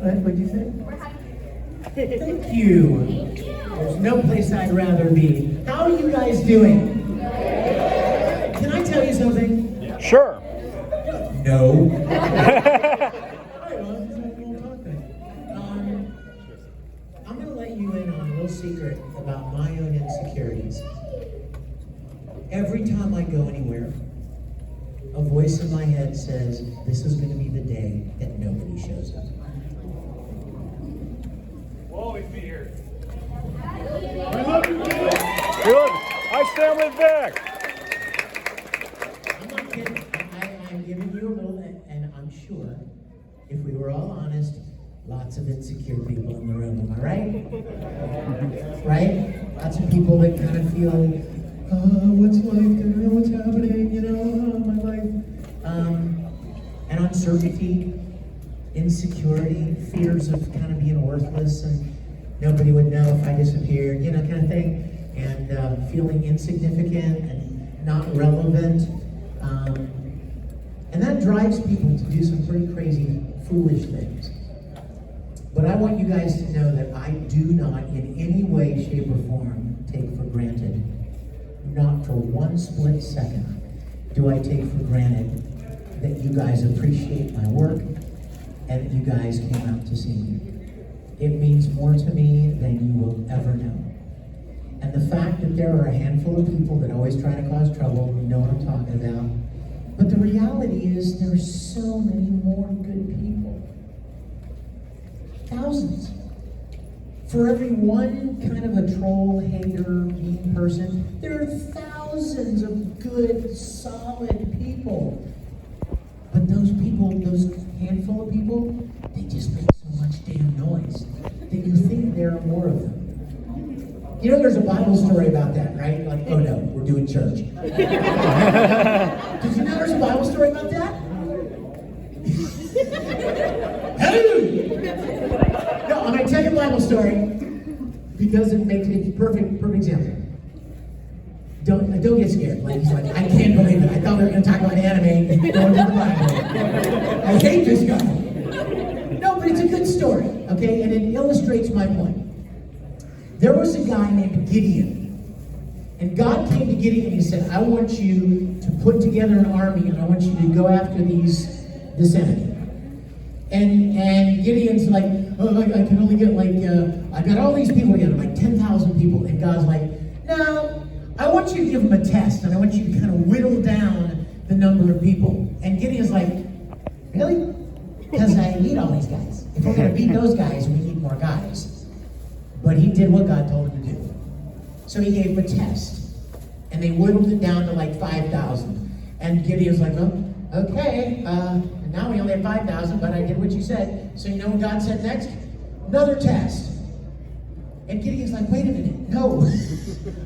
What'd you say? Thank you. There's no place I'd rather be. How are you guys doing? Can I tell you something? Sure. No. All right, well, we'll talk then. I'm going to let you in on a little secret about my own insecurities. Every time I go anywhere, a voice in my head says, this is going to be the day that nobody shows up. We'll always be here. Good. I stand with Vic. I'm not kidding. I'm giving you a little, and I'm sure, if we were all honest, lots of insecure people in the room. Am I right? Right? Lots of people that kind of feel, what's life? I don't know what's happening, my life. And uncertainty, insecurity, fears of kind of being worthless and nobody would know if I disappeared, kind of thing. And feeling insignificant and not relevant. And that drives people to do some pretty crazy, foolish things. But I want you guys to know that I do not in any way, shape, or form take for granted, not for one split second, do I take for granted that you guys appreciate my work and that you guys came out to see me. It means more to me than you will ever know. And the fact that there are a handful of people that always try to cause trouble, you know what I'm talking about. But the reality is there's so many more good people. Thousands. For every one kind of a troll, hater, mean person, there are thousands of good, solid people. But those people, those handful of people, they just make so much damn noise that you think there are more of them. There's a Bible story about that, right? Like, oh no, we're doing church. Did you know there's a Bible story about that? Hallelujah! No, I'm going to tell you a Bible story because it makes it a perfect example. Don't get scared. Like, he's like, I can't believe it. I thought we were going to talk about anime and going to the Bible. I hate this guy. No, but it's a good story, okay? And it illustrates my point. There was a guy named Gideon. And God came to Gideon and he said, I want you to put together an army and I want you to go after this enemy. And Gideon's like, I can only get I've got all these people together, like 10,000 people. And God's like, no, I want you to give them a test and I want you to kind of whittle down the number of people. And Gideon's like, really? Because I need all these guys. If we're going to beat those guys, we need more guys. But he did what God told him to do. So he gave him a test. And they whittled it down to like 5,000. And Gideon's like, oh, okay, now we only have 5,000, but I did what you said. So you know what God said next? Another test. And Gideon's like, wait a minute, no,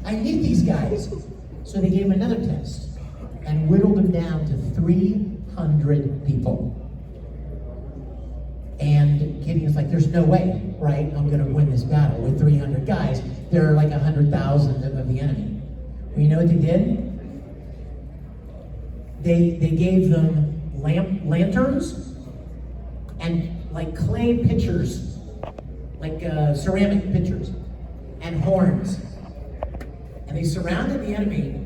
I need these guys. So they gave him another test and whittled him down to 300 people. And Gideon's like, there's no way, right? I'm going to win this battle with 300 guys. There are like 100,000 of the enemy. Well, you know what they did? They gave them lanterns and like clay pitchers, like ceramic pitchers, and horns. And they surrounded the enemy,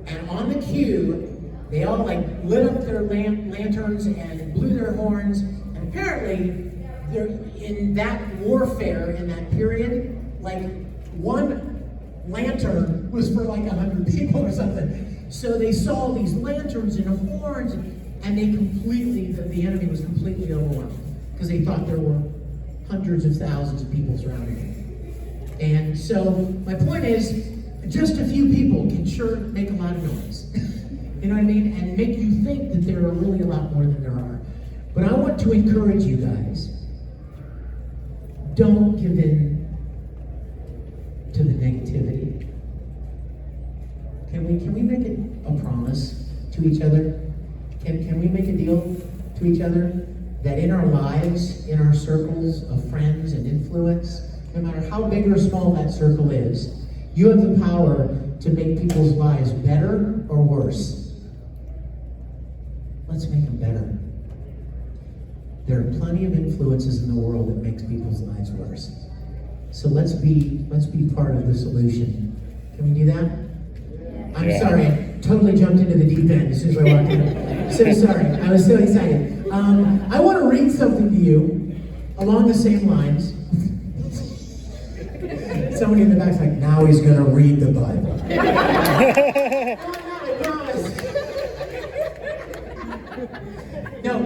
and on the cue, they all like lit up their lanterns and blew their horns. And apparently, in that warfare, in that period, like one lantern was for like 100 people or something. So they saw these lanterns and horns, and they the enemy was completely overwhelmed because they thought there were hundreds of thousands of people surrounding them. And so my point is, just a few people can sure make a lot of noise. You know what I mean? And make you think that there are really a lot more than there are. But I want to encourage you guys, don't give in to the negativity. Can we make it a promise to each other? Can we make a deal to each other that in our lives, in our circles of friends and influence, no matter how big or small that circle is, you have the power to make people's lives better or worse. Let's make them better. There are plenty of influences in the world that makes people's lives worse. So let's be part of the solution. Can we do that? I'm sorry, I totally jumped into the deep end as soon as I walked in. So sorry, I was so excited. I want to read something to you along the same lines. Somebody in the back's like, now he's going to read the Bible. I promise. No.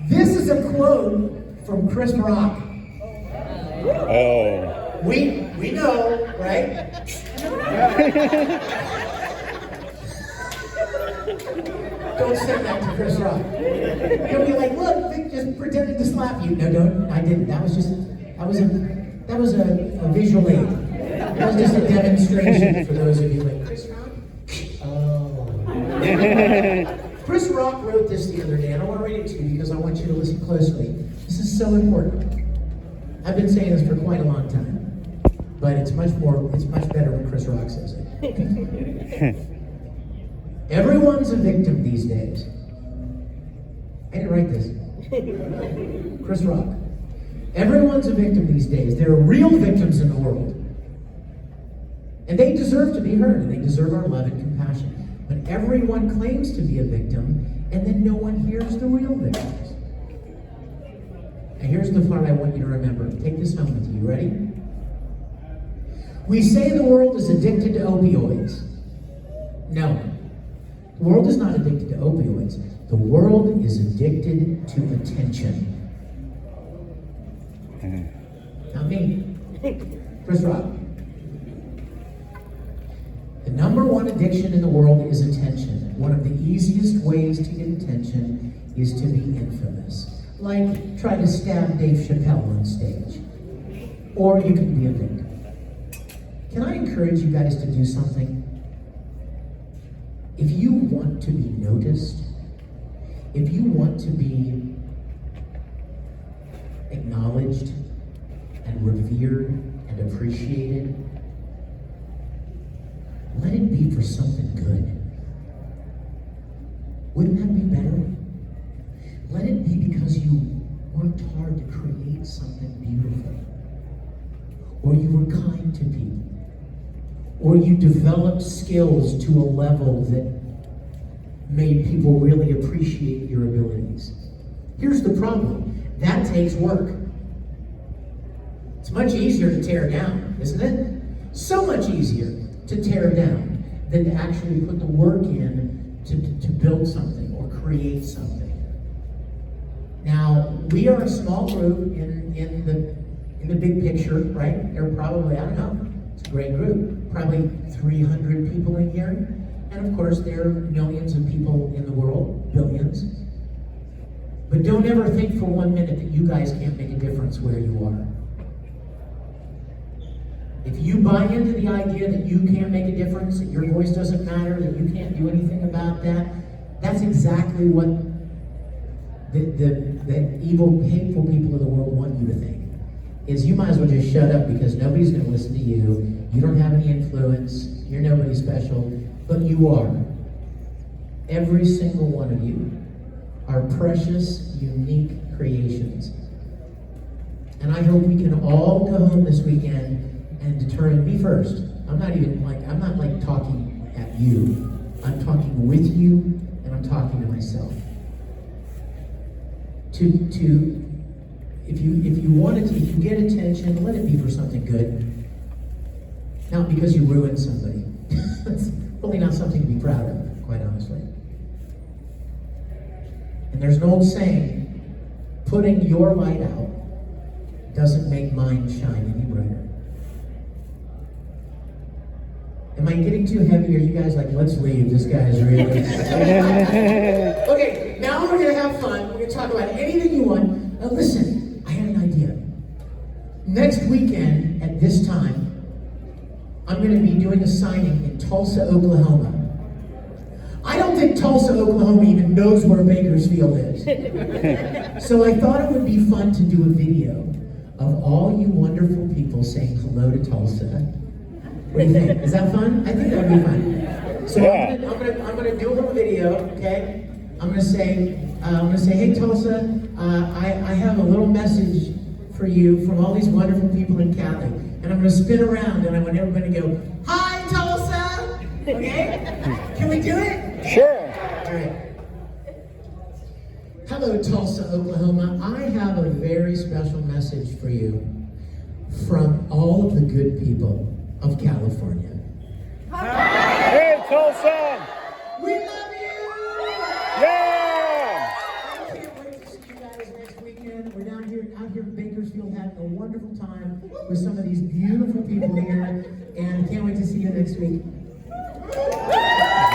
This is a quote from Chris Rock. Oh. We know, right? Don't say that to Chris Rock. He'll be like, look, Vic just pretended to slap you. No, don't. I didn't. That was a visual aid. That was just a demonstration for those of you like, Chris Rock? Oh. Chris Rock wrote this the other day, and I want to read it to you because I want you to listen closely. This is so important. I've been saying this for quite a long time, but it's much better when Chris Rock says it. Everyone's a victim these days. I didn't write this. Chris Rock. Everyone's a victim these days. There are real victims in the world. And they deserve to be heard, and they deserve our love and compassion. But everyone claims to be a victim, and then no one hears the real victims. And here's the part I want you to remember. Take this home with you. Ready? We say the world is addicted to opioids. No. The world is not addicted to opioids. The world is addicted to attention. Not me. Chris Rock. The number one addiction in the world is attention. One of the easiest ways to get attention is to be infamous. Like try to stab Dave Chappelle on stage. Or you can be a victim. Can I encourage you guys to do something? If you want to be noticed, if you want to be acknowledged and revered and appreciated, let it be for something good. Wouldn't that be better? Let it be because you worked hard to create something beautiful. Or you were kind to people. Or you developed skills to a level that made people really appreciate your abilities. Here's the problem. That takes work. It's much easier to tear down, isn't it? So much easier to tear down than to actually put the work in to build something or create something. Now, we are a small group in the big picture, right? There are probably, I don't know, it's a great group, probably 300 people in here. And of course, there are millions of people in the world, billions. But don't ever think for 1 minute that you guys can't make a difference where you are. If you buy into the idea that you can't make a difference, that your voice doesn't matter, that you can't do anything about that, that's exactly what the evil, hateful people of the world want you to think. Is you might as well just shut up because nobody's going to listen to you. You don't have any influence. You're nobody special. But you are. Every single one of you are precious, unique creations. And I hope we can all go home this weekend and determine me first. I'm not like talking at you. I'm talking with you, and I'm talking to myself. If you get attention, let it be for something good. Not because you ruined somebody. That's really not something to be proud of, quite honestly. And there's an old saying, putting your light out doesn't make mine shine any brighter. Am I getting too heavy? Are you guys like, let's leave, this guy is really... Okay, now we're gonna have fun. We're gonna talk about anything you want. Now listen, I had an idea. Next weekend at this time, I'm gonna be doing a signing in Tulsa, Oklahoma. I don't think Tulsa, Oklahoma even knows where Bakersfield is. So I thought it would be fun to do a video of all you wonderful people saying hello to Tulsa. What do you think? Is that fun? I think that would be fun. So yeah. I'm gonna do a little video, okay? I'm gonna say, hey Tulsa, I have a little message for you from all these wonderful people in Cali. And I'm going to spin around and I want everybody to go, "Hi, Tulsa!" Okay? Can we do it? Sure. All right. Hello, Tulsa, Oklahoma. I have a very special message for you from all of the good people of California. Hey, Tulsa! We love you! Yeah! I can't wait to see you guys next weekend. We're out here in Bakersfield having a wonderful time with some of these beautiful people here, and can't wait to see you next week.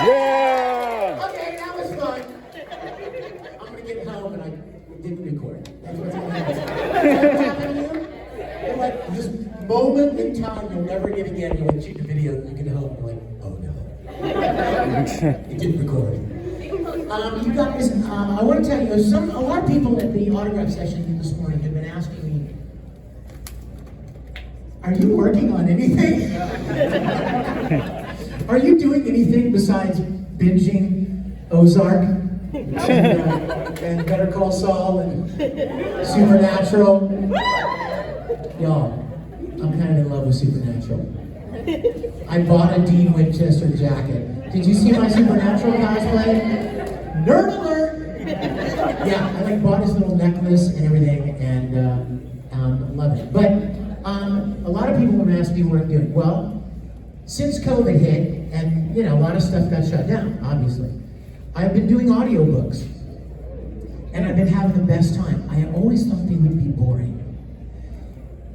Yeah! Okay, that was fun. I'm gonna get home and I didn't record. That's what's gonna happen. What's happening to you? You're like, this moment in time you'll never get again. You like shoot the video, you get home, you're like, oh no. It didn't record. You guys, I want to tell you, a lot of people at the autograph session this morning have been asking me, are you working on anything? Are you doing anything besides binging Ozark and Better Call Saul and Supernatural? Y'all, I'm kind of in love with Supernatural. I bought a Dean Winchester jacket. Did you see my Supernatural cosplay? Nerd alert! Yeah, I bought his little necklace and everything, and love it. But a lot of people want to ask me what I'm doing. Well, since COVID hit, and a lot of stuff got shut down, obviously, I've been doing audiobooks, and I've been having the best time. I always thought they would be boring.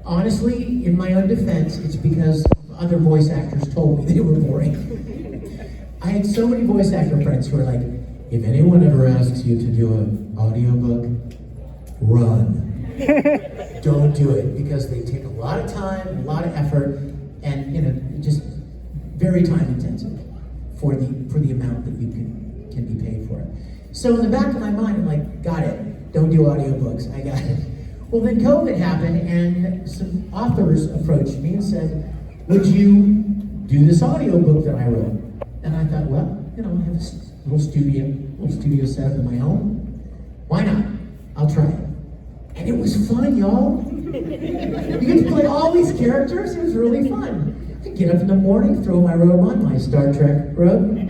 Honestly, in my own defense, it's because other voice actors told me they were boring. I had so many voice actor friends who were like, if anyone ever asks you to do an audiobook, run. Don't do it, because they take a lot of time, a lot of effort, and just very time intensive for the amount that you can be paid for it. So in the back of my mind, I'm like, got it. Don't do audiobooks. I got it. Well, then COVID happened, and some authors approached me and said, would you do this audiobook that I wrote? And I thought, well, I have this little studio set up in my home. Why not? I'll try it. And it was fun, y'all. You get to play all these characters. It was really fun. I get up in the morning, throw my robe on, my Star Trek robe, and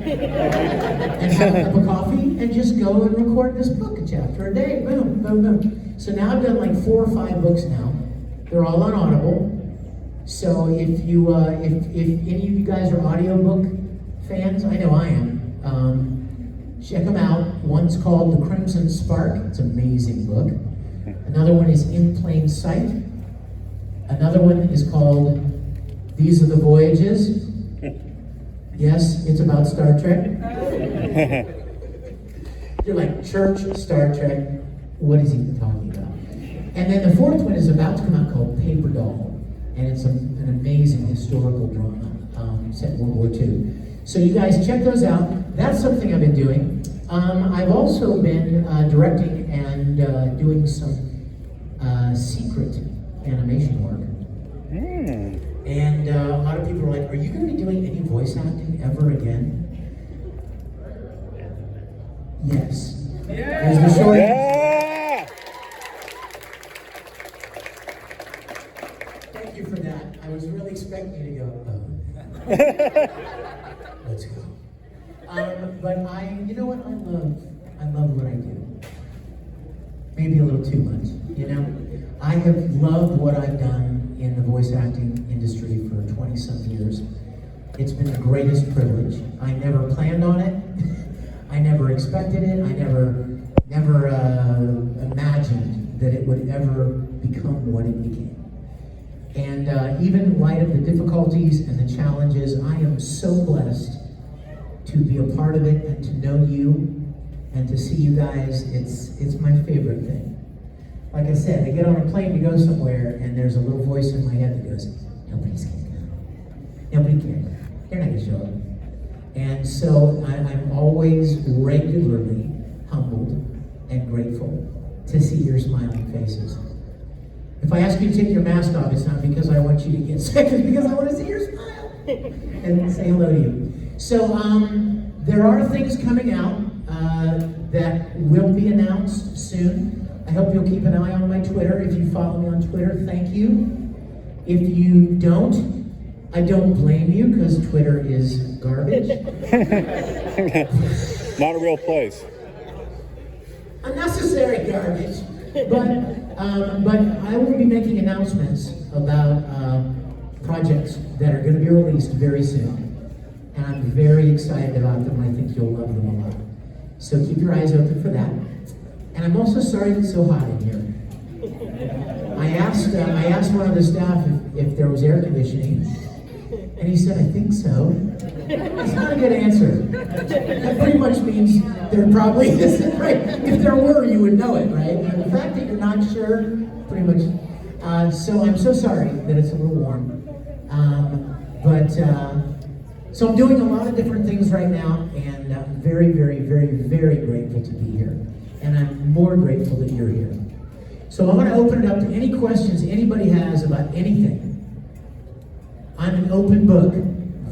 have a cup of coffee, and just go and record this book a chapter a day. Boom, boom, boom. So now I've done like 4 or 5 books now. They're all on Audible. So if any of you guys are audiobook fans, I know I am, check them out. One's called The Crimson Spark. It's an amazing book. Another one is In Plain Sight. Another one is called These Are the Voyages. Yes, it's about Star Trek. You're like, church, Star Trek, what is he talking about? And then the 4th one is about to come out called Paper Doll. And it's an amazing historical drama set in World War II. So you guys check those out. That's something I've been doing. I've also been directing and doing some secret animation work. And a lot of people are like, are you going to be doing any voice acting ever again? Yes. There's the short answer. Thank you for that. I was really expecting you to go, oh. Let's go. But you know what? I love what I do. Maybe a little too much, I have loved what I've done in the voice acting industry for 20-some years. It's been the greatest privilege. I never planned on it. I never expected it. I never imagined that it would ever become what it became. And even in light of the difficulties and the challenges, I am so blessed to be a part of it and to know you and to see you guys. It's my favorite thing. Like I said, I get on a plane to go somewhere and there's a little voice in my head that goes, nobody's gonna go. Nobody cares. They're not gonna show up. And so I'm always regularly humbled and grateful to see your smiling faces. If I ask you to take your mask off, it's not because I want you to get sick, it's because I want to see your smile and say hello to you. So there are things coming out that will be announced soon. I hope you'll keep an eye on my Twitter. If you follow me on Twitter, thank you. If you don't, I don't blame you because Twitter is garbage. Not a real place. Unnecessary garbage. But I will be making announcements about projects that are going to be released very soon. And I'm very excited about them. I think you'll love them a lot. So keep your eyes open for that. And I'm also sorry it's so hot in here. I asked one of the staff if there was air conditioning, and he said, I think so. It's not a good answer. That pretty much means there probably isn't, right? If there were, you would know it, right? And the fact that you're not sure, pretty much. So I'm so sorry that it's a little warm. So I'm doing a lot of different things right now, and I'm very, very, very, very grateful to be here. And I'm more grateful that you're here. So I want to open it up to any questions anybody has about anything. I'm an open book.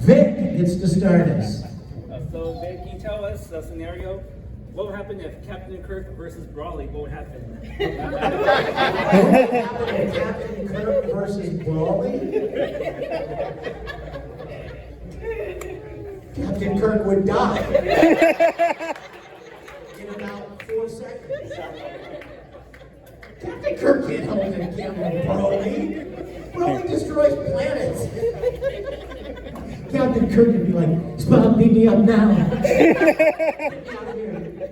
Vic gets to start us. So Vic, can you tell us a scenario? What would happen if Captain Kirk versus Brawley? What would happen? What would happen if Captain Kirk versus Brawley? Captain Kirk would die in about 4 seconds. Captain Kirk can't hold a camera, Brawley. Brawley destroys planets. Captain Kirk would be like, Spock, beat me up now. Get out of here.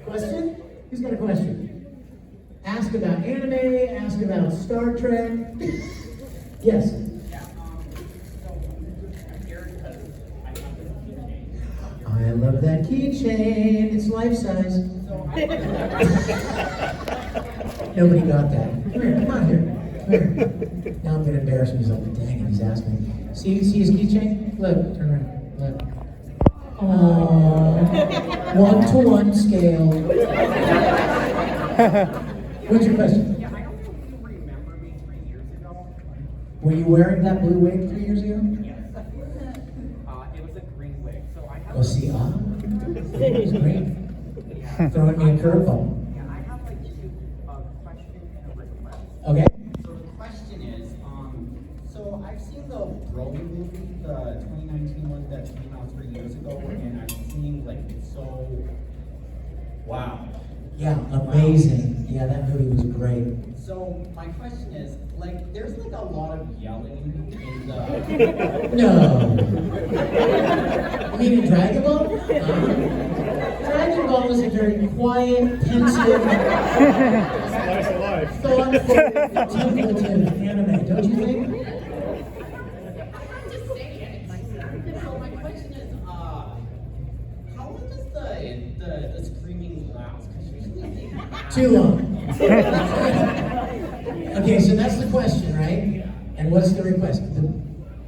Question? Who's got a question? Ask about anime, ask about Star Trek. Yes. I love that keychain. It's life size. Nobody got that. Come here, come on here. Come here. Now I'm gonna embarrass myself. Dang it, he's asking me. See his keychain? Look, turn around. Look. Oh, 1-to-1 scale. What's your question? Yeah, I don't know if you remember me 3 years ago. Were you wearing that blue wig 3 years ago? Yes. It was a green wig. So I have. Oh, see, it was great. Throwing me a curveball. Yeah, I have like two question and a request. Okay. So the question is, so I've seen the Broly movie, the 2019 one that came out 3 years ago, and I've seen like it's so wow. Yeah, amazing. Yeah, that movie was great. So my question is, like, there's like a lot of yelling in the. No. You mean in Dragon Ball? Dragon Ball is a very quiet, pensive, Slice of life. thoughtful, contemplative anime, don't you think? Just saying. So my question is, how long does the screaming last? Because usually they Too long. Okay, so that's the question, right? And what's the request? The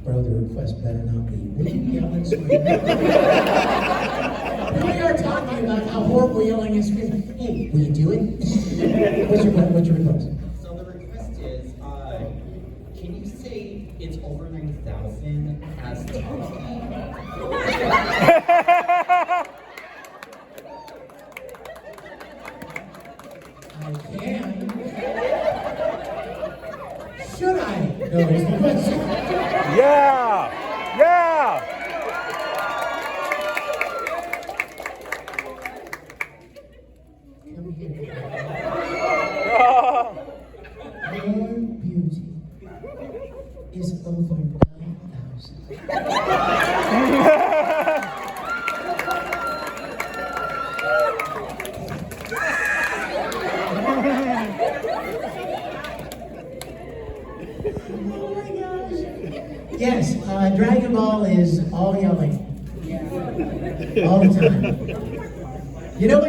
request better not be. Will you yell and scream? We are talking about how horrible yelling and screaming. Hey, will you do it? What's your request? So the request is, can you say it's over 9,000 as Turkey? I can. Should I? No, is the question. Yeah! Yeah! Come here. Ah. Your beauty is over 9,000. Oh my gosh. Yes, Dragon Ball is all yelling. All the time. You know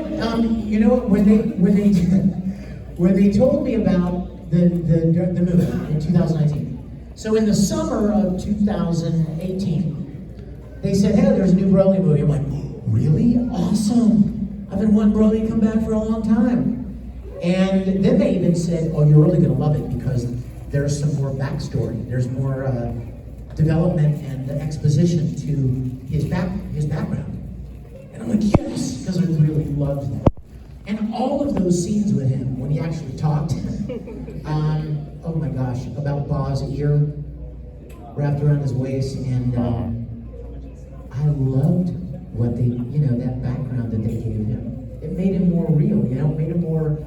what? When they told me about the movie in 2019. So in the summer of 2018, they said, "Hey, there's a new Broly movie." I'm like, "Really? Awesome! I've been wanting Broly to come back for a long time." And then they even said, "Oh, you're really going to love it because there's some more backstory. There's more development and exposition to his background." And I'm like, "Yes," because I really loved that. And all of those scenes with him, when he actually talked, oh my gosh, about Bob's ear wrapped around his waist, and I loved what they, that background that they gave him. It made him more real, it made him more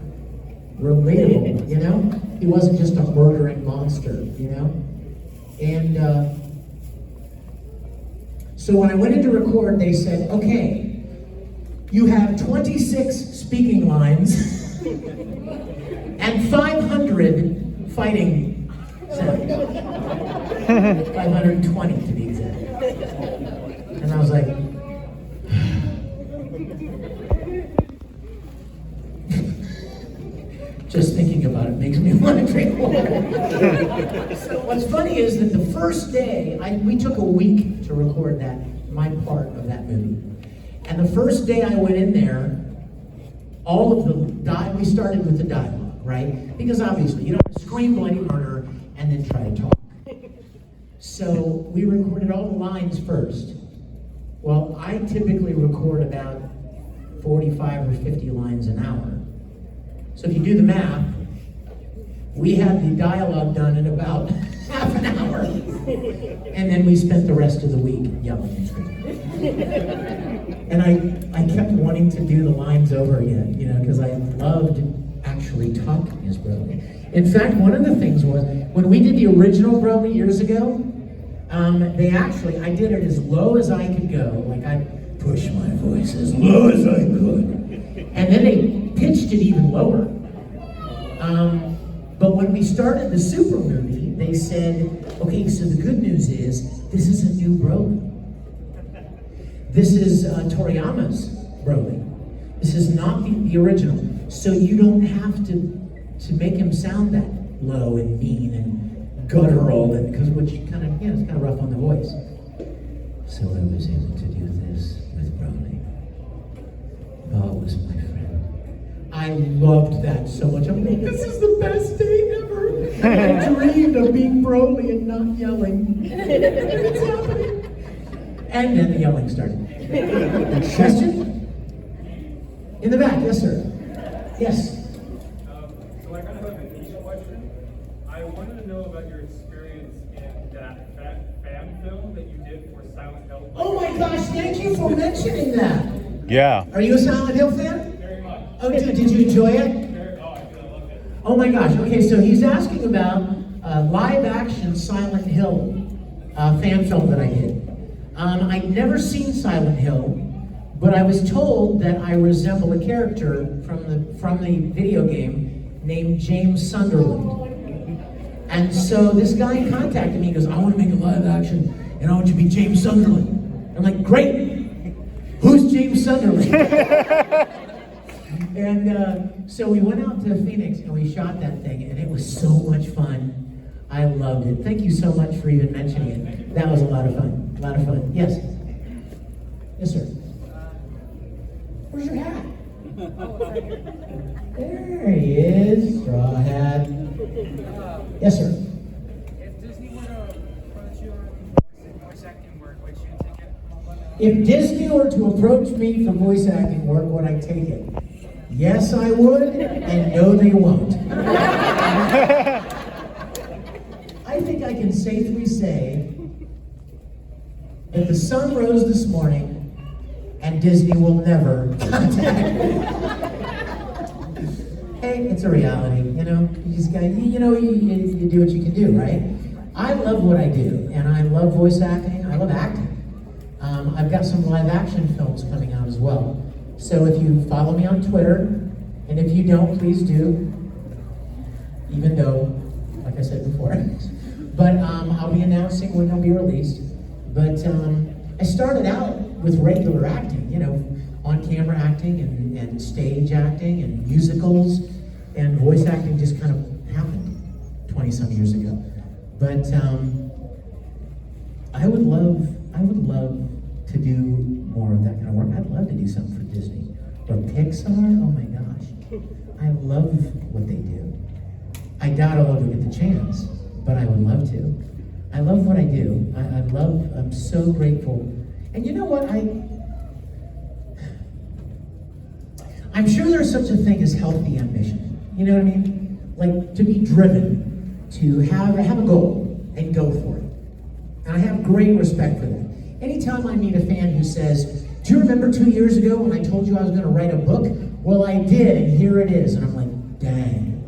relatable, He wasn't just a murdering monster, And so when I went in to record, they said, okay, you have 26 speaking lines and 500 fighting sounds. 520 to be exact. And I was like, just thinking about it makes me want to drink water. So what's funny is that the first day, we took a week to record my part of that movie. And the first day I went in there, we started with the dialogue, right? Because obviously, you don't scream bloody murder and then try to talk. So we recorded all the lines first. Well, I typically record about 45 or 50 lines an hour. So if you do the math, we had the dialogue done in about half an hour. And then we spent the rest of the week yelling and screaming. And I kept wanting to do the lines over again, because I loved actually talking as Broly. In fact, one of the things was, when we did the original Broly years ago, I did it as low as I could go. Like, I pushed my voice as low as I could. And then they pitched it even lower. But when we started the Super movie, they said, okay, so the good news is, this is a new Broly. This is Toriyama's Broly. This is not the original. So you don't have to make him sound that low and mean and guttural, and because it's kind of rough on the voice. So I was able to do this with Broly. Bob was my friend. I loved that so much. I'm like, this is the best day ever. I dreamed of being Broly and not yelling. It's happening. And then the yelling started. Question? In the back, yes, sir. Yes. So I kind of have an easy question. I wanted to know about your experience in that fan film that you did for Silent Hill. Oh my gosh, thank you for mentioning that. Yeah. Are you a Silent Hill fan? Very much. Oh, did you enjoy it? I did. I loved it. Oh my gosh, okay, so he's asking about live action Silent Hill fan film that I did. I'd never seen Silent Hill, but I was told that I resemble a character from the video game named James Sunderland. And so this guy contacted me and goes, I want to make a live action, and I want you to be James Sunderland. I'm like, great! Who's James Sunderland? And so we went out to Phoenix and we shot that thing, and it was so much fun. I loved it. Thank you so much for even mentioning it. That was a lot of fun. A lot of fun. Yes? Yes, sir. Where's your hat? There he is. Straw hat. Yes, sir. If Disney were to approach you for voice acting work, would you take it? If Disney were to approach me for voice acting work, would I take it? Yes, I would, and no, they won't. I think I can safely say that the sun rose this morning and Disney will never contact me. Hey, it's a reality, you just gotta, you do what you can do, right? I love what I do, and I love voice acting, I love acting. I've got some live action films coming out as well. So if you follow me on Twitter, and if you don't, please do, even though, like I said before, but I'll be announcing when they'll be released. But I started out with regular acting, on-camera acting and stage acting and musicals, and voice acting just kind of happened 20-some years ago. But I would love to do more of that kind of work. I'd love to do something for Disney. Or Pixar, oh my gosh. I love what they do. I doubt I'll ever get the chance, but I would love to. I love what I do. I'm so grateful. And you know what, I'm sure there's such a thing as healthy ambition. You know what I mean? Like to be driven, to have a goal and go for it. And I have great respect for that. Anytime I meet a fan who says, do you remember 2 years ago when I told you I was going to write a book? Well, I did, and here it is. And I'm like, dang.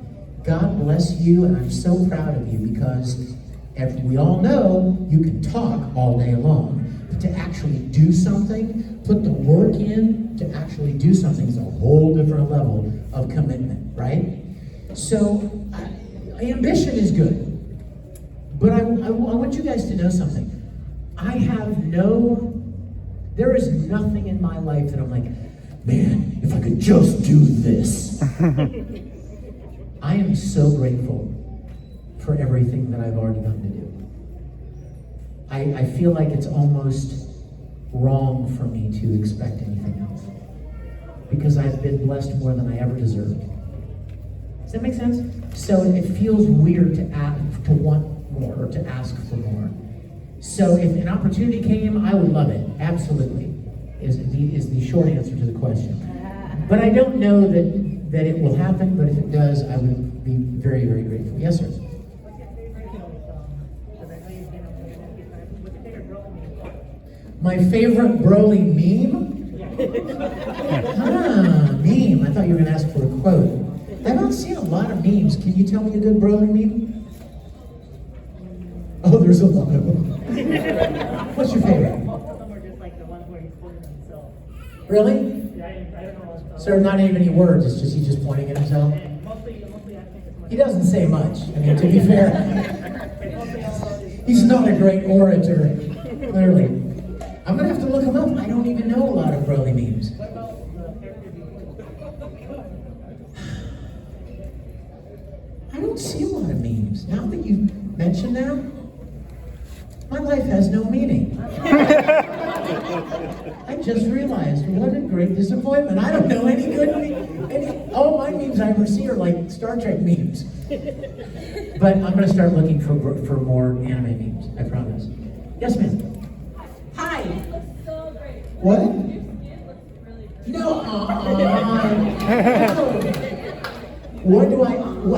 God bless you, and I'm so proud of you because, as we all know, you can talk all day long. But to actually do something, put the work in to actually do something is a whole different level of commitment, right? So, ambition is good. But I want you guys to know something. There is nothing in my life that I'm like, man, if I could just do this. I am so grateful for everything that I've already gotten to do. I feel like it's almost wrong for me to expect anything else. Because I've been blessed more than I ever deserved. Does that make sense? So it feels weird to want more or to ask for more. So if an opportunity came, I would love it. Absolutely, is the short answer to the question. But I don't know that it will happen, but if it does, I would be very, very grateful. Yes, sir? My favorite Broly meme? Meme. I thought you were going to ask for a quote. I've not seen a lot of memes. Can you tell me a good Broly meme? Oh, there's a lot of them. What's your favorite? Most of them are just like the ones where he's pointing at himself. Really? Yeah, I don't know. So not even any words, it's just he's just pointing at himself? And mostly I think it's He doesn't say much. I mean, to be fair, he's not a great orator, clearly. I'm gonna have to look him up. I don't even know a lot of Broly memes. What about the character I don't see a lot of memes. Now that you mentioned that, my life has no meaning. I just realized what a great disappointment. I don't know any good memes. All my memes I ever see are like Star Trek memes. But I'm gonna start looking for more anime memes, I promise. Yes, ma'am. Hi. So great. What? Your skin looks really good. No.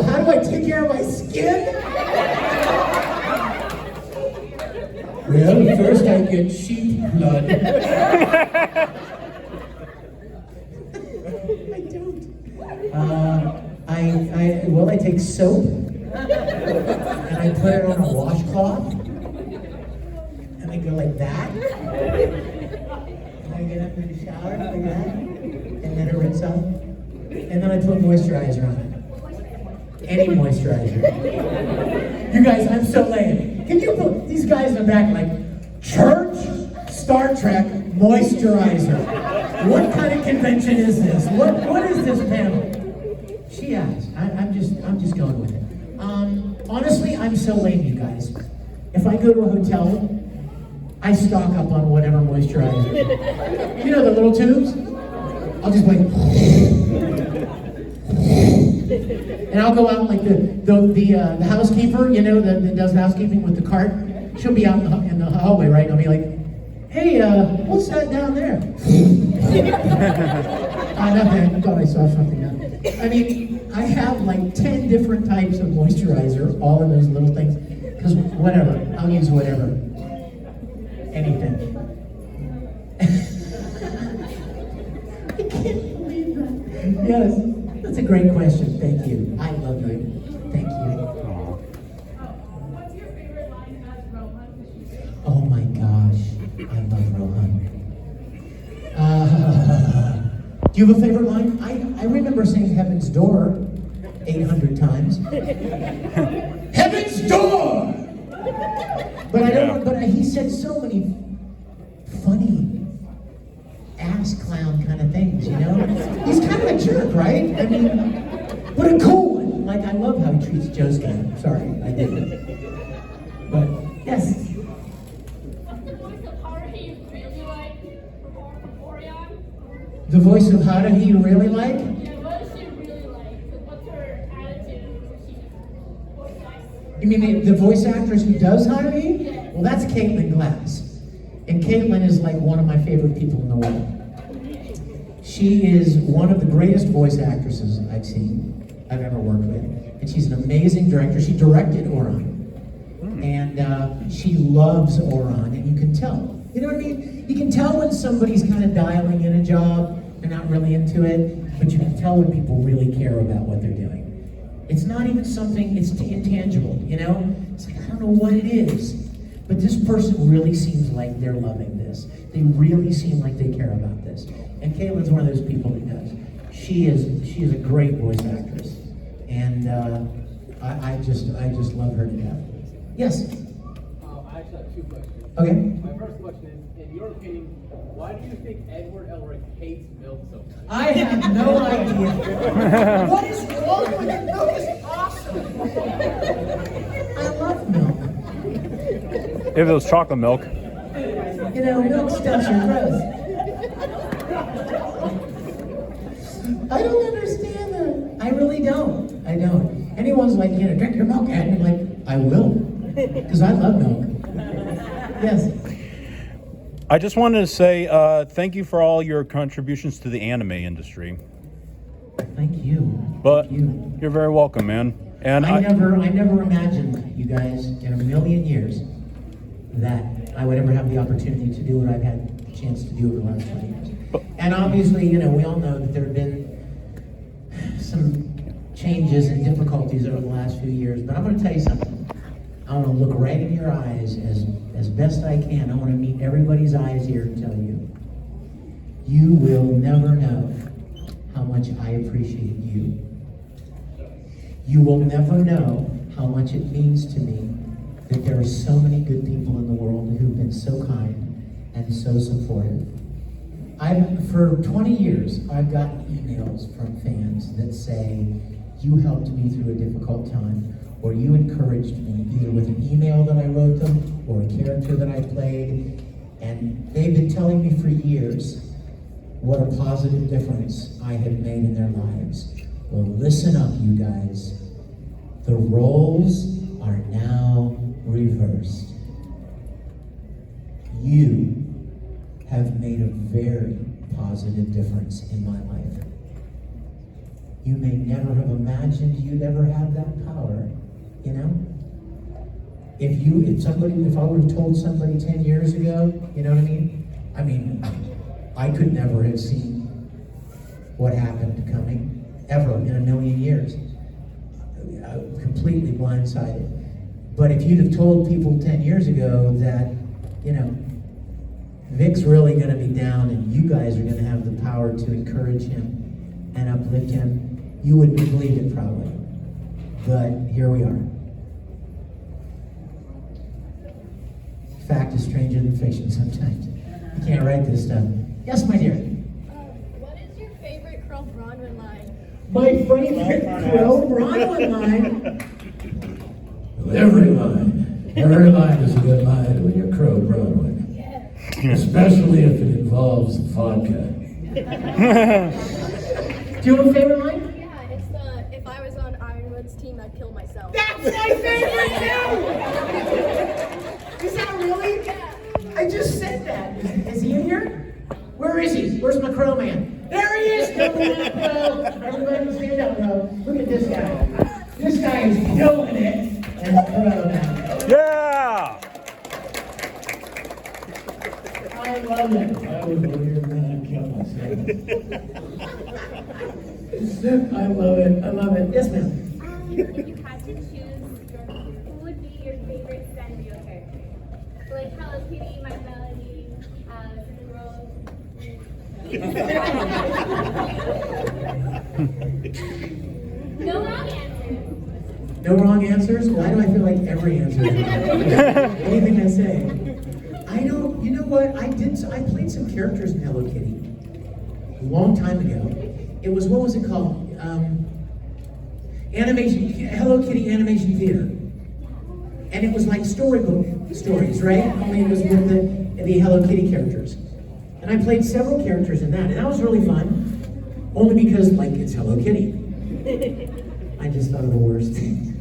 How do I take care of my skin? Well, first I get sheep blood. I don't. I take soap and I put it on a washcloth and I go like that. And I get up in the shower like that, and then I rinse off, and then I put moisturizer on it. Any moisturizer. You guys, I'm so lame. Can you put these guys in the back like church, Star Trek, moisturizer? What kind of convention is this? What is this panel? She asked. I'm just going with it. Honestly, I'm so lame, you guys. If I go to a hotel, I stock up on whatever moisturizer. You know the little tubes? I'll just like, and I'll go out like the housekeeper, you know, that does housekeeping with the cart. She'll be out in the hallway, right? And I'll be like, hey, what's that down there? Nothing. I thought I saw something else. I mean, I have like 10 different types of moisturizer, all in those little things. Because whatever, I'll use whatever. Anything. I can't believe that. Yes, that's a great question. Thank you. I love you. Thank you. What's your favorite line as Rohan? Oh my gosh, I love Rohan. Do you have a favorite line? I remember saying Heaven's Door 800 times. Heaven's Door! But I don't. But he said so many funny ass clown kind of things, you know? He's kind of a jerk, right? I mean, what a cool one. Like, I love how he treats Joe's game. Sorry, I didn't. But, yes. The voice of Haruhi you really like for Orion? The voice of Haruhi you really like? Yeah, what does she really like? What's her attitude? What's nice? You mean the voice actress who does Haruhi? Well, that's Caitlin Glass. And Caitlin is like one of my favorite people in the world. She is one of the greatest voice actresses I've ever worked with. And she's an amazing director. She directed Oron. And she loves Oron, and you can tell. You know what I mean? You can tell when somebody's kind of dialing in a job, they're not really into it, but you can tell when people really care about what they're doing. It's not even something, it's intangible, you know? It's like, I don't know what it is, but this person really seems like they're loving this. They really seem like they care about this. And Caitlin's one of those people that does. She is a great voice actress. And I just love her to death. Yes? I actually have two questions. Okay. My first question is, in your opinion, why do you think Edward Elric hates milk so much? I have no idea. What is wrong with it? Milk is awesome. I love milk. If it was chocolate milk. You know, milk stuffs are gross. I don't understand that. I really don't. I don't. Anyone's like, you know, drink your milk, and I'm like, I will. Because I love milk. Yes. I just wanted to say thank you for all your contributions to the anime industry. Thank you. But Thank you're very welcome, man. And I never imagined, you guys, in a million years, that I would ever have the opportunity to do what I've had the chance to do over the last 20 years. And obviously, you know, we all know that there have been some changes and difficulties over the last few years, but I'm going to tell you something. I want to look right in your eyes as best I can. I want to meet everybody's eyes here and tell you, you will never know how much I appreciate you. You will never know how much it means to me that there are so many good people in the world who've been so kind and so supportive. For 20 years, I've gotten emails from fans that say, you helped me through a difficult time, or you encouraged me, either with an email that I wrote them, or a character that I played, and they've been telling me for years what a positive difference I have made in their lives. Well, listen up, you guys. The roles are now reversed. You have made a very positive difference in my life. You may never have imagined you'd ever have that power, you know? If I would have told somebody 10 years ago, you know what I mean? I mean, I could never have seen what happened coming, ever in a million years. Completely blindsided. But if you'd have told people 10 years ago that, you know, Vic's really going to be down and you guys are going to have the power to encourage him and uplift him, you wouldn't believe it probably. But here we are. Fact is stranger than fiction sometimes. You can't write this stuff. Yes, my dear. What is your favorite Carl Bronwyn line? My favorite Crow Bronwyn line. Every line is a good line when you're Crow Bronwyn. Especially if it involves vodka. Do you have a favorite line? Yeah, it's the if I was on Ironwood's team, I'd kill myself. That's my favorite too! Is that really? Yeah. I just said that. Is he in here? Where is he? Where's my crow man? There he is! Everybody stand up, bro. Look at this guy. This guy is killing it as crow now. Yeah! I love it. I was over here going to kill myself. I love it. I love it. Yes, ma'am. If you had to choose, who would be your favorite Sanrio character? So like Hello Kitty, My Melody, No wrong answers. No wrong answers? Why do I feel like every answer is wrong? Anything I say. I don't, you know what? I played some characters in Hello Kitty a long time ago. It was, what was it called? Hello Kitty Animation Theater. And it was like storybook stories, right? Only it was with the Hello Kitty characters. And I played several characters in that, and that was really fun. Only because, like, it's Hello Kitty. I just thought of the worst. I'm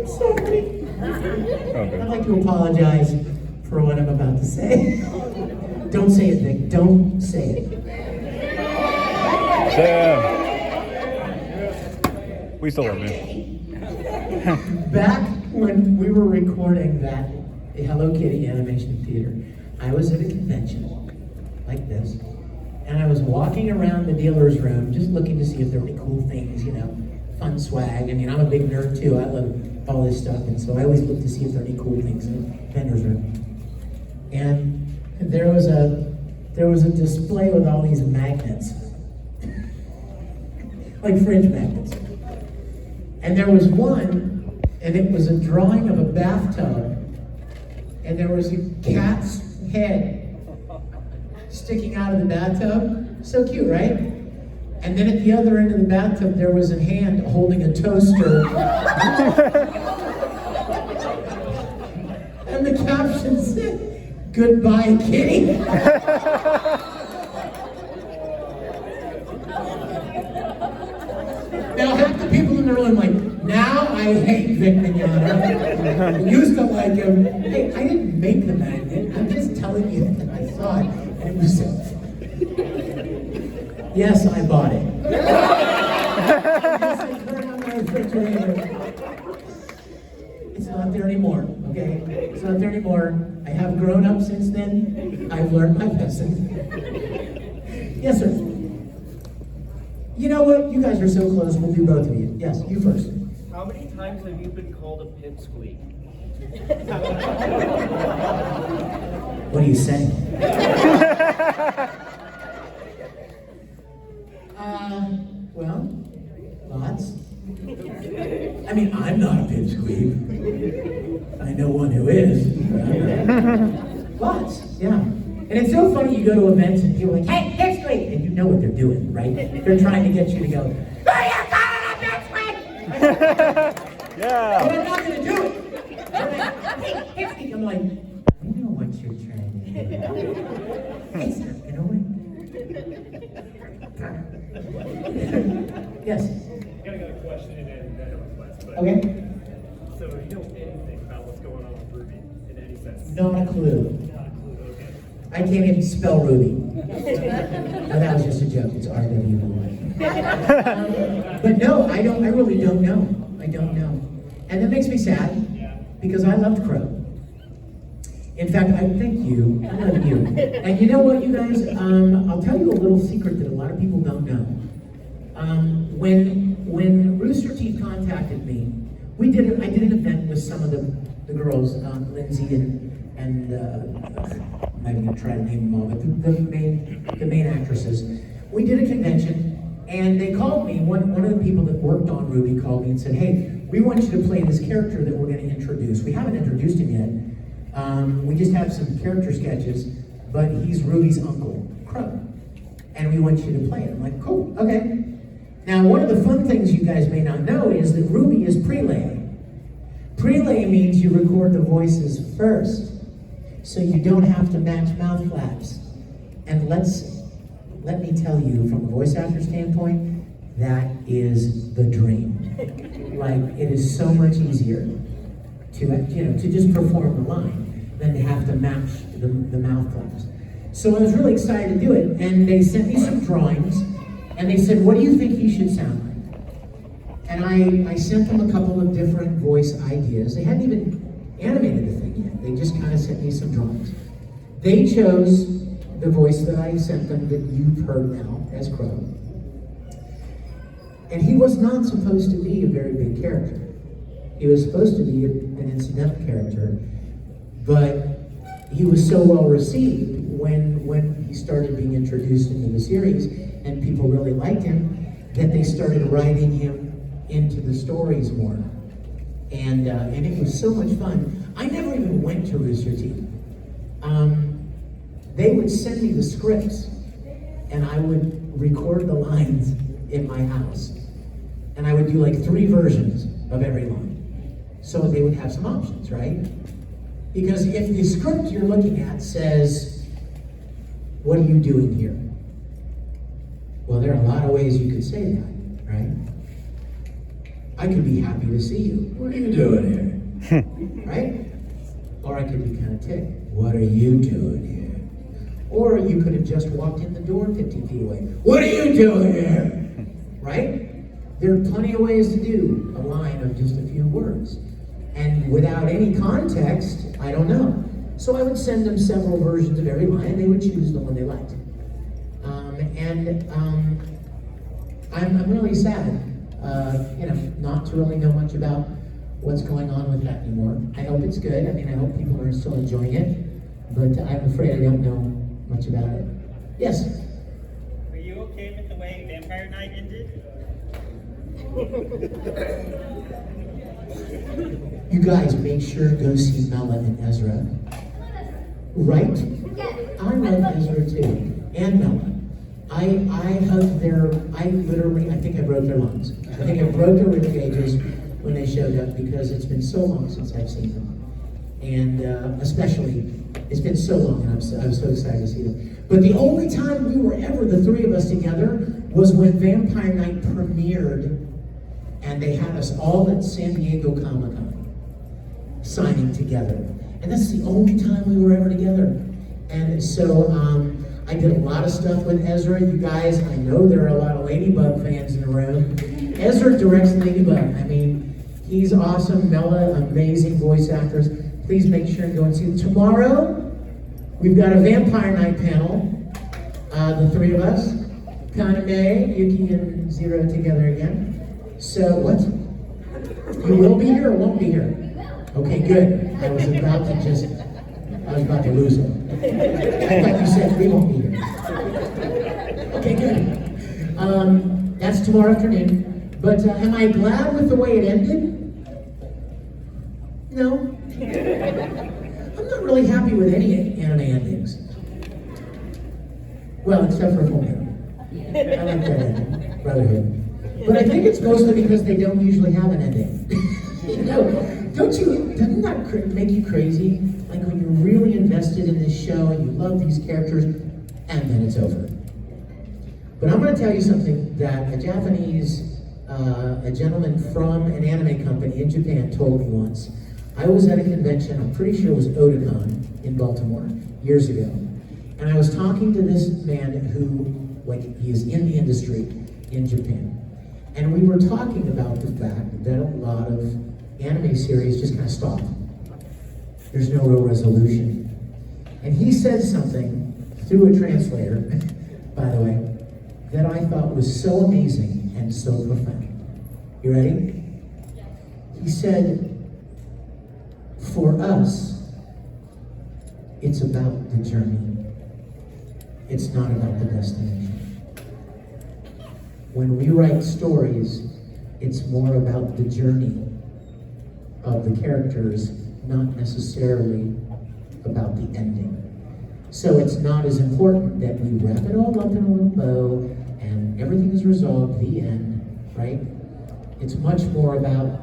sorry. Okay. I'd like to apologize for what I'm about to say. Don't say it, Vic. Don't say it. We still love you. Back when we were recording that Hello Kitty animation theater, I was at a convention like this, and I was walking around the dealer's room just looking to see if there were any cool things, you know, fun swag. I mean, I'm a big nerd too. I love all this stuff, and so I always look to see if there are any cool things in the vendor's room. And there was a display with all these magnets, like fridge magnets. And there was one, and it was a drawing of a bathtub, and there was a cat's head sticking out of the bathtub. So cute, right? And then at the other end of the bathtub, there was a hand holding a toaster. And the caption said, "Goodbye, kitty." Now, half the people in the room like, now I hate Vic Mignogna. I used to like him. Hey, I didn't make the magnet. I'm just telling you that I saw it, and it was so. Yes, I bought it. Yes, I put it on my refrigerator. It's not there anymore, okay? It's not there anymore. I have grown up since then. I've learned my lesson. Yes, sir. You know what? You guys are so close. We'll do both of you. Yes, you first. How many times have you been called a pipsqueak? What do you say? Well, lots. I mean, I'm not a pipsqueak. I know one who is. Lots, yeah. And it's so funny, you go to events and people are like, hey, pipsqueak! And you know what they're doing, right? They're trying to get you to go, who are you calling a pipsqueak? Yeah. But I'm not going to do it. They're like, hey, pipsqueak! I'm like, I know what you're trying to do. It's not going to work. Yes. I got a question and then a request. But Okay. So you know anything about what's going on with Ruby in any sense? Not a clue. Not a clue. Okay. I can't even spell Ruby. But that was just a joke. It's R-W-Y. But no, I really don't know. I don't know. And that makes me sad because I loved Crow. In fact, I thank you. I love you. And you know what, you guys? I'll tell you a little secret that a lot of people don't know. When Rooster Teeth contacted me, I did an event with some of the girls, Lindsay and I'm not even gonna try to name them all, but the main actresses. We did a convention, and they called me. One of the people that worked on Ruby called me and said, "Hey, we want you to play this character that we're going to introduce. We haven't introduced him yet. We just have some character sketches, but he's Ruby's uncle, Crow, and we want you to play it." I'm like, "Cool, okay." Now, one of the fun things you guys may not know is that Ruby is prelay. Prelay means you record the voices first, so you don't have to match mouth flaps. And let me tell you, from a voice actor standpoint, that is the dream. Like, it is so much easier to just perform the line than to have to match the mouth flaps. So I was really excited to do it, and they sent me some drawings, and they said, "What do you think he should sound like?" And I sent them a couple of different voice ideas. They hadn't even animated the thing yet. They just kind of sent me some drawings. They chose the voice that I sent them that you've heard now as Crow. And he was not supposed to be a very big character. He was supposed to be an incidental character, but he was so well received when he started being introduced into the series, and people really liked him, that they started writing him into the stories more. And it was so much fun. I never even went to Rooster Teeth. They would send me the scripts, and I would record the lines in my house. And I would do like 3 versions of every line. So they would have some options, right? Because if the script you're looking at says, "What are you doing here?" Well, there are a lot of ways you could say that, right? I could be happy to see you. "What are you doing here?" Right? Or I could be kind of ticked. "What are you doing here?" Or you could have just walked in the door 50 feet away. "What are you doing here?" Right? There are plenty of ways to do a line of just a few words. And without any context, I don't know. So I would send them several versions of every line, and they would choose the one they liked. I'm really sad, not to really know much about what's going on with that anymore. I hope it's good. I mean, I hope people are still enjoying it, but I'm afraid I don't know much about it. Yes? Were you okay with the way Vampire Night ended? You guys make sure to go see Mela and Ezra. Right? Yes. I love Ezra too. And Mela. I hugged I think I broke their lungs. I think I broke their rib cages when they showed up because it's been so long since I've seen them. And especially, it's been so long and I was so excited to see them. But the only time we were ever, the three of us together, was when Vampire Night premiered and they had us all at San Diego Comic-Con signing together. And that's the only time we were ever together. And so I did a lot of stuff with Ezra. You guys, I know there are a lot of Ladybug fans in the room. Ezra directs Ladybug. I mean, he's awesome. Mela, amazing voice actors. Please make sure and go and see them. Tomorrow, we've got a Vampire Night panel. The three of us. Kaname, Yuki, and Zero together again. So, what? You will be here or won't be here? Okay, good. I was about to lose it. I thought you said we won't be here. Okay, good. That's tomorrow afternoon. But am I glad with the way it ended? No. I'm not really happy with any anime endings. Well, except for Fullmetal. I like that ending. Brotherhood. But I think it's mostly because they don't usually have an ending. Doesn't that make you crazy? Like when you're really invested in this show and you love these characters, and then it's over. But I'm going to tell you something that a gentleman from an anime company in Japan told me once. I was at a convention, I'm pretty sure it was Otakon in Baltimore, years ago. And I was talking to this man who, he is in the industry in Japan. And we were talking about the fact that a lot of anime series just kind of stop. There's no real resolution. And he said something through a translator, by the way, that I thought was so amazing and so profound. You ready? He said, for us, it's about the journey. It's not about the destination. When we write stories, it's more about the journey of the characters, not necessarily about the ending. So it's not as important that we wrap it all up in a little bow and everything is resolved, the end, right? It's much more about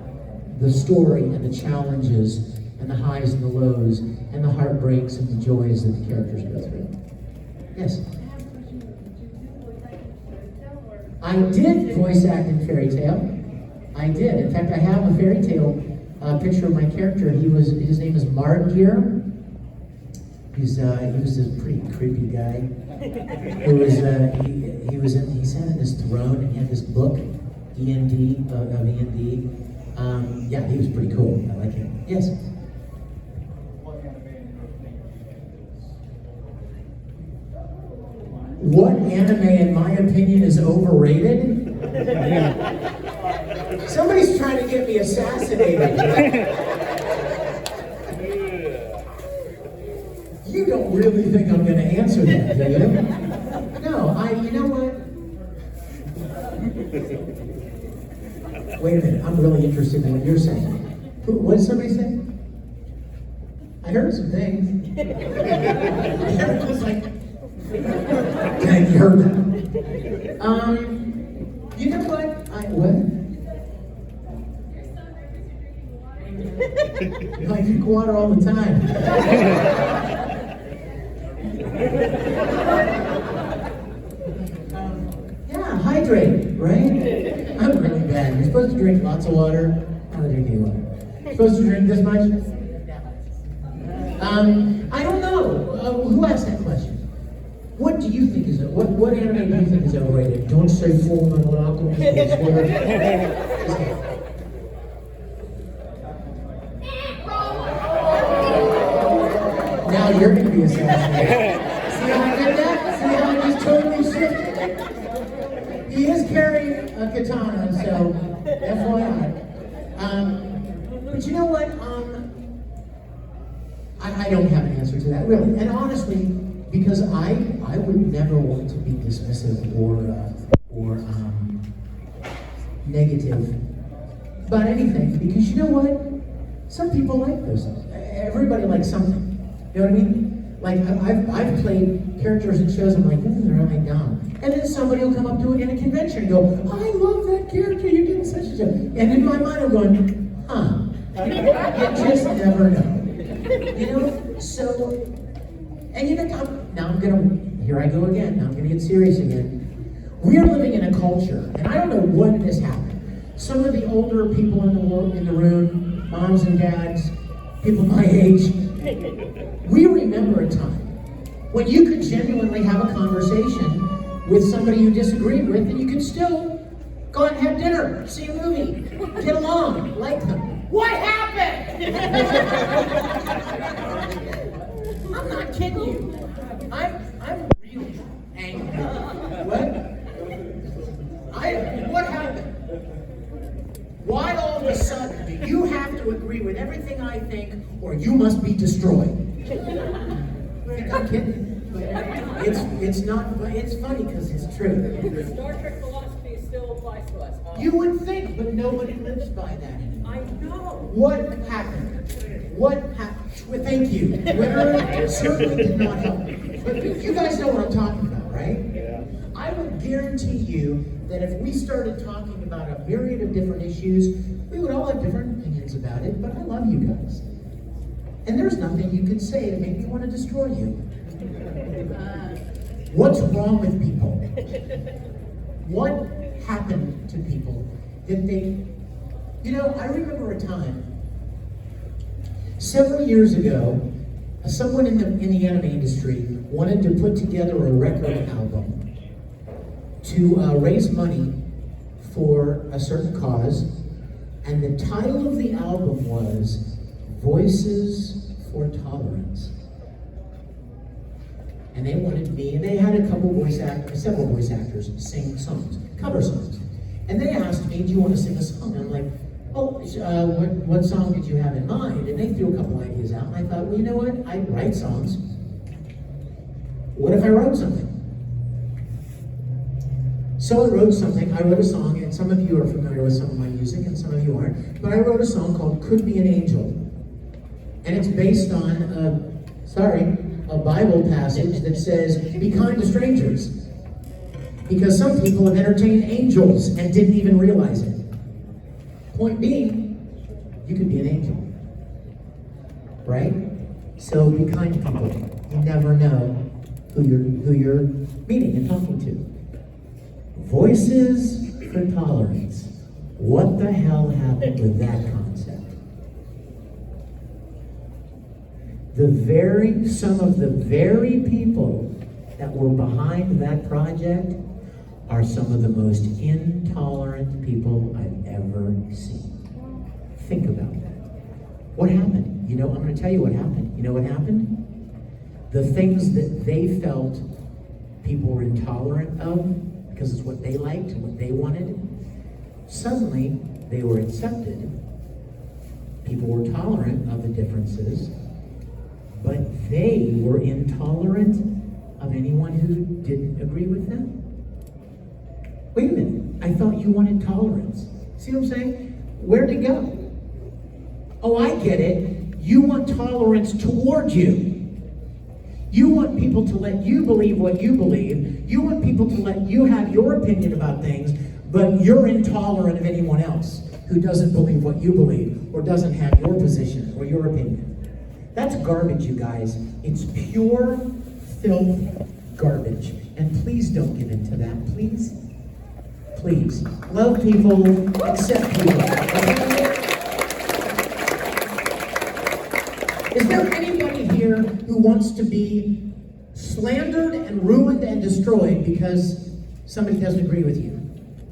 the story and the challenges and the highs and the lows and the heartbreaks and the joys that the characters go through. Yes? I did voice act in Fairy Tale. I did. In fact, I have a Fairy Tale picture of my character. His name is Margir. He was a pretty creepy guy. He sat in this throne and he had this book, E&D, of E&D. Yeah, he was pretty cool. I like him. Yes? What anime, in my opinion, is overrated? Somebody's trying to get me assassinated. You don't really think I'm going to answer that, do you? No, you know what? Wait a minute, I'm really interested in what you're saying. What did somebody say? I heard some things. Eric was like, you heard that? You know what? What? I drink water all the time. Yeah, hydrate, right? I'm really bad. You're supposed to drink lots of water. I don't drink any water. You're supposed to drink this much? I don't know. Who asked that question? What do you think is what anime do you think is overrated? Don't say Full Metal Alchemist. Now you're going to be assassinated. See how I did that? See how I just totally shifted? He is carrying a katana, so FYI. But you know what? I don't have an answer to that, really. And honestly, because I would never want to be dismissive or negative about anything, because you know what? Some people like those things. Everybody likes something. You know what I mean? Like I've played characters in shows. I'm like, they're really dumb. And then somebody will come up to it in a convention and go, I love that character. You did such and such. And in my mind, I'm going, huh? You just never know. You know? So, and you know, here I go again. Now I'm gonna get serious again. We are living in a culture, and I don't know when this happened. Some of the older people in the room, moms and dads, people my age, we remember a time when you could genuinely have a conversation with somebody you disagreed with, and you could still go out and have dinner, see a movie, get along, like them. What happened? I'm not kidding you. I'm really angry. What happened? Why all of a sudden do you have to agree with everything I think, or you must be destroyed? I think I'm kidding. It's not. It's funny because it's true. The Star Trek philosophy still applies to us. You would think, but nobody lives by that anymore. I know. What happened? What happened? Thank you. Twitter certainly did not help. But you guys know what I'm talking about, right? Yeah. I would guarantee you that if we started talking about a myriad of different issues, we would all have different opinions about it, but I love you guys. And there's nothing you could say to make me want to destroy you. What's wrong with people? What happened to people that they... You know, I remember a time, several years ago, someone in the anime industry wanted to put together a record album to raise money for a certain cause, and the title of the album was Voices for Tolerance. And they wanted me, and they had several voice actors sing songs, cover songs. And they asked me, do you want to sing a song? And I'm like, oh, what song did you have in mind? And they threw a couple ideas out, and I thought, well, you know what? I write songs. What if I wrote something? So I wrote something. I wrote a song, and some of you are familiar with some of my music, and some of you aren't. But I wrote a song called Could Be an Angel. And it's based on, a Bible passage that says, be kind to strangers. Because some people have entertained angels and didn't even realize it. Point being, you could be an angel. Right? So be kind to people. You never know who you're meeting and talking to. Voices for Tolerance. What the hell happened with that concept? Some of the very people that were behind that project are some of the most intolerant people I've ever seen. Think about that. What happened? You know, I'm going to tell you what happened. You know what happened? The things that they felt people were intolerant of, because it's what they liked and what they wanted, suddenly they were accepted. People were tolerant of the differences, but they were intolerant of anyone who didn't agree with them. Wait a minute, I thought you wanted tolerance. See what I'm saying? Where'd it go? Oh, I get it. You want tolerance toward you. You want people to let you believe what you believe. You want people to let you have your opinion about things, but you're intolerant of anyone else who doesn't believe what you believe or doesn't have your position or your opinion. That's garbage, you guys. It's pure filth garbage. And please don't get into that, please. Please. Love people, accept people. Is there anybody here who wants to be slandered and ruined and destroyed because somebody doesn't agree with you?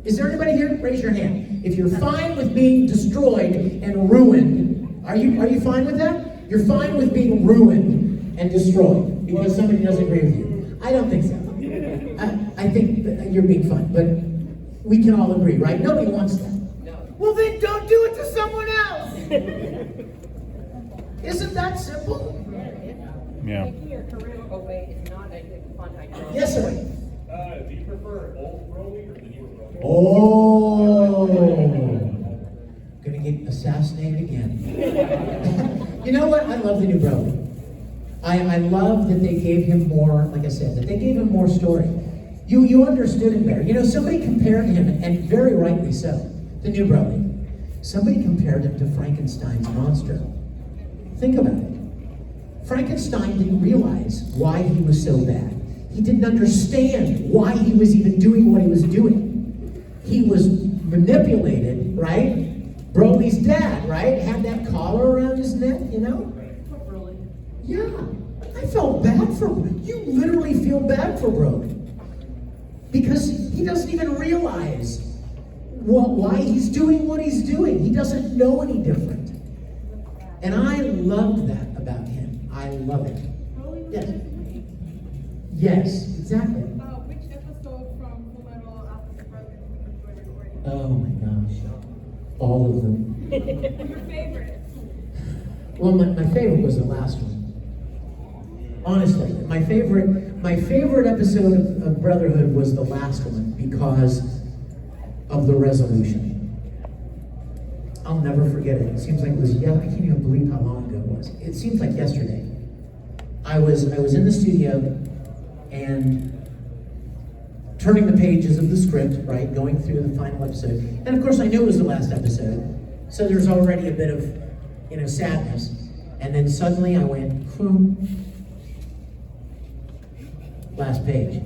Is there anybody here? Raise your hand. If you're fine with being destroyed and ruined, are you fine with that? You're fine with being ruined and destroyed because somebody doesn't agree with you? I don't think so. I think that you're being fine, but we can all agree, right? Nobody wants that. Well, then don't do it to someone else. Isn't that simple? Yeah. Making your career away is not a fun idea. Yes, sir. Do you prefer old Broly or the newer Broly? Oh, gonna get assassinated again. You know what? I love the new Broly. I love that they gave him more, like I said, that they gave him more story. You understood him better. You know, somebody compared him, and very rightly so, the new Broly. Somebody compared him to Frankenstein's monster. Think about it. Frankenstein didn't realize why he was so bad. He didn't understand why he was even doing what he was doing. He was manipulated, right? Broly's dad, right? Had that collar around his neck, you know? Yeah. I felt bad for him. You literally feel bad for Broly. Because he doesn't even realize why he's doing what he's doing. He doesn't know any different. And I loved that about him. I love it. Yes. Yes, exactly. Which episode from Fullmetal Alchemist Brotherhood did you enjoy recording? Oh my gosh. All of them. Your favorite? Well, my favorite was the last one. Honestly, my favorite episode of Brotherhood was the last one because of the resolution. I'll never forget it. It seems like it was, I can't even believe how long ago it was. It seems like yesterday. I was in the studio and turning the pages of the script, right, going through the final episode. And of course I knew it was the last episode, so there's already a bit of, sadness. And then suddenly I went, last page.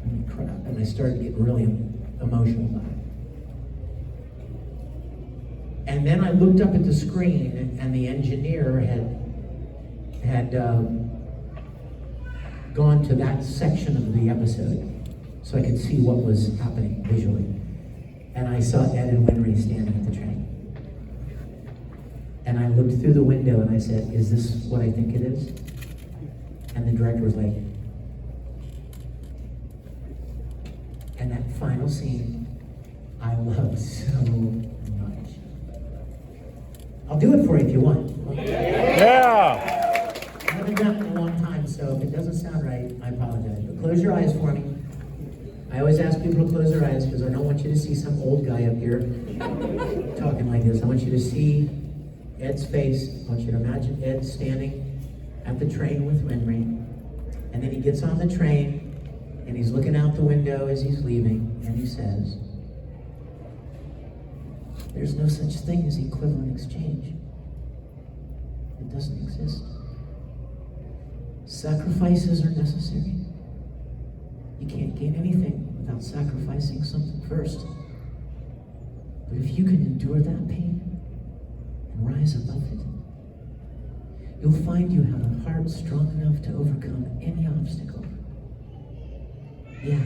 And crap, and I started getting really emotional about it. And then I looked up at the screen, and the engineer had gone to that section of the episode, so I could see what was happening visually. And I saw Ed and Winry standing at the train. And I looked through the window and I said, "Is this what I think it is?" And the director was like, and that final scene, I loved so much. I'll do it for you if you want. Yeah. I haven't done it in a long time, so if it doesn't sound right, I apologize. But close your eyes for me. I always ask people to close their eyes because I don't want you to see some old guy up here talking like this. I want you to see Ed's face. I want you to imagine Ed standing at the train with Winry. And then he gets on the train and he's looking out the window as he's leaving and he says, "There's no such thing as equivalent exchange. It doesn't exist. Sacrifices are necessary. You can't gain anything without sacrificing something first. But if you can endure that pain and rise above it, you'll find you have a heart strong enough to overcome any obstacle. Yeah,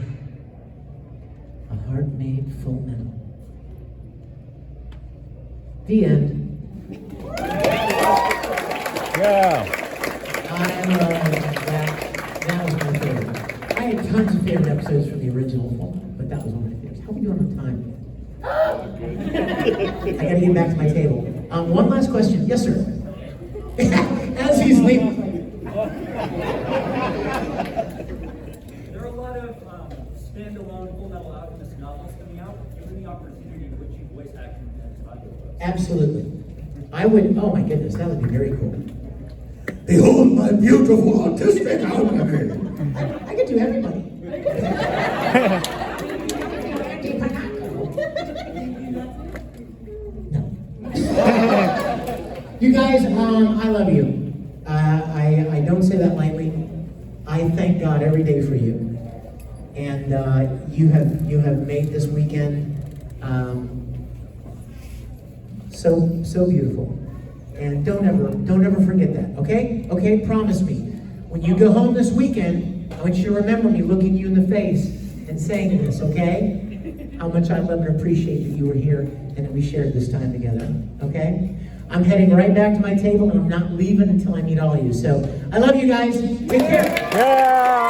a heart made full metal." The end. Yeah. I love that. That was my favorite. I had tons of favorite episodes from the original film, but that was one of my favorites. How are we doing on time? I gotta get back to my table. One last question. Yes, sir. As he's leaving. There are a lot of standalone Fullmetal Alchemist novels coming out. Given the opportunity, would you voice act in those? Absolutely. I would, oh my goodness, that would be very cool. Behold my beautiful autistic alchemy. I could do everybody. No. You guys, I love you. I don't say that lightly. I thank God every day for you. And you have made this weekend so beautiful. And don't ever forget that, okay? Okay, promise me. When you go home this weekend, I want you to remember me looking you in the face and saying this, okay? How much I love and appreciate that you were here and that we shared this time together, okay? I'm heading right back to my table and I'm not leaving until I meet all of you. So I love you guys. Take care. Yeah!